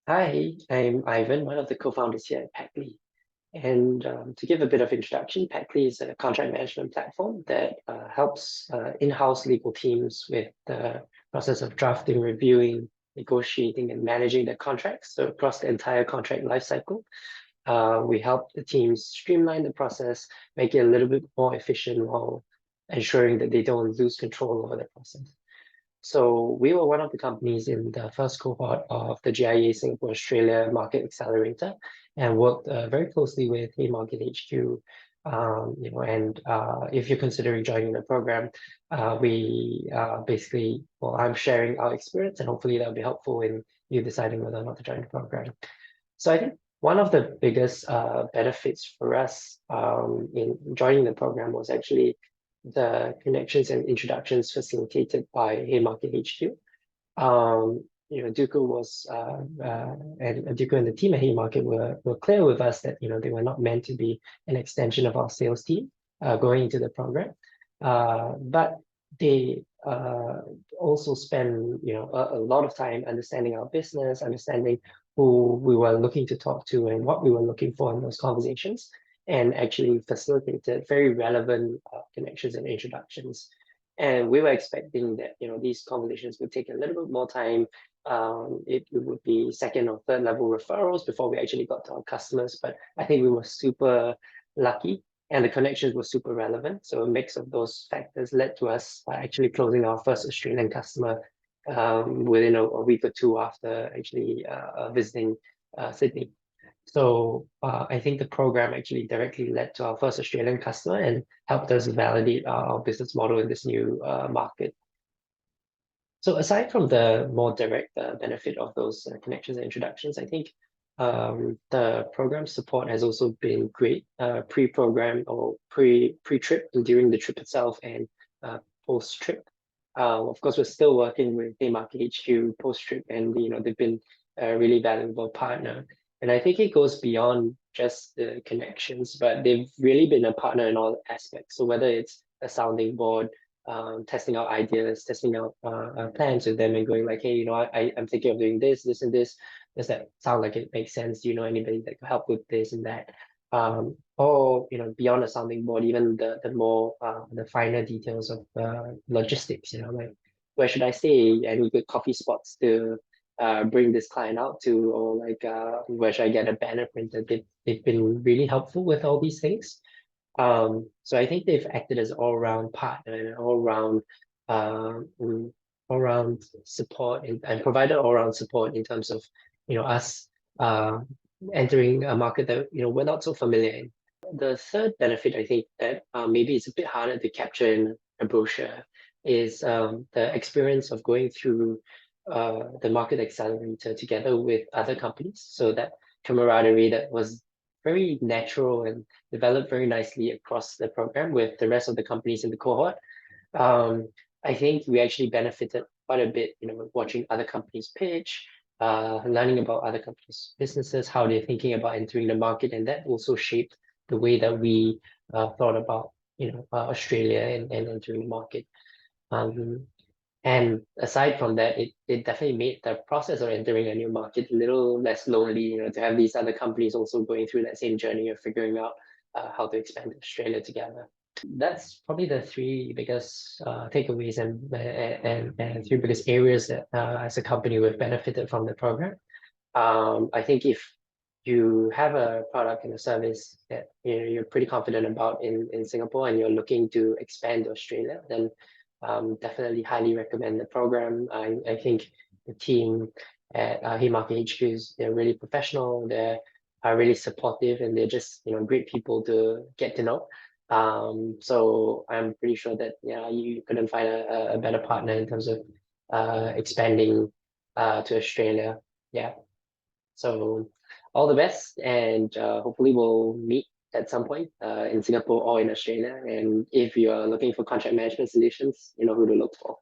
Hi, I'm Ivan, one of the co-founders here at Pactly. And to give a bit of introduction, Pactly is a contract management platform that helps in-house legal teams with the process of drafting, reviewing, negotiating, and managing their contracts. So across the entire contract lifecycle, we help the teams streamline the process, make it a little bit more efficient while ensuring that they don't lose control over the process. So we were one of the companies in the first cohort of the GIA Singapore Australia Market Accelerator and worked very closely with Haymarket HQ. And if you're considering joining the program, we basically, well, I'm sharing our experience and hopefully that'll be helpful in you deciding whether or not to join the program. So I think one of the biggest benefits for us in joining the program was actually the connections and introductions facilitated by Haymarket HQ. Duku was and Duku and the team at Haymarket were clear with us that they were not meant to be an extension of our sales team going into the program, but they also spend a lot of time understanding our business, understanding who we were looking to talk to and what we were looking for in those conversations, and actually facilitated very relevant connections and introductions. And we were expecting that these conversations would take a little bit more time. It would be second or third level referrals before we actually got to our customers. But I think we were super lucky and the connections were super relevant. So a mix of those factors led to us actually closing our first Australian customer within a week or two after actually visiting Sydney. So I think the program actually directly led to our first Australian customer and helped us validate our business model in this new market. So aside from the more direct benefit of those connections and introductions, I think the program support has also been great pre-program or pre-trip and during the trip itself and post-trip. Of course, we're still working with Haymarket HQ post-trip, and they've been a really valuable partner. And I think it goes beyond just the connections, but they've really been a partner in all aspects. So whether it's a sounding board, testing out ideas, testing out plans with them and going like, hey, I'm thinking of doing this, this, and this. Does that sound like it makes sense? Do you know anybody that could help with this and that? Or beyond the sounding board, even the more the finer details of logistics, like where should I stay? Any good coffee spots to bring this client out to, or like where should I get a banner printed? They've been really helpful with all these things. So I think they've acted as all-round partner and all-round support and provided all-round support in terms of us entering a market that we're not so familiar in. The third benefit I think that maybe it's a bit harder to capture in a brochure is the experience of going through the market accelerator together with other companies. So that camaraderie that was very natural and developed very nicely across the program with the rest of the companies in the cohort. I think we actually benefited quite a bit, watching other companies pitch, learning about other companies' businesses, how they're thinking about entering the market, and that also shaped the way that we thought about, Australia and entering the market. And aside from that, it definitely made the process of entering a new market a little less lonely, to have these other companies also going through that same journey of figuring out how to expand to Australia together. That's probably the three biggest takeaways and three biggest areas that as a company we've benefited from the program. I think if you have a product and a service that you're pretty confident about in Singapore and you're looking to expand to Australia, then definitely highly recommend the program. I think the team at Haymarket HQs, they're really professional, they're really supportive, and they're just great people to get to know. So I'm pretty sure that you couldn't find a better partner in terms of expanding to Australia. Yeah. So all the best, and hopefully we'll meet at some point in Singapore or in Australia. And if you're looking for contract management solutions, you know who to look for.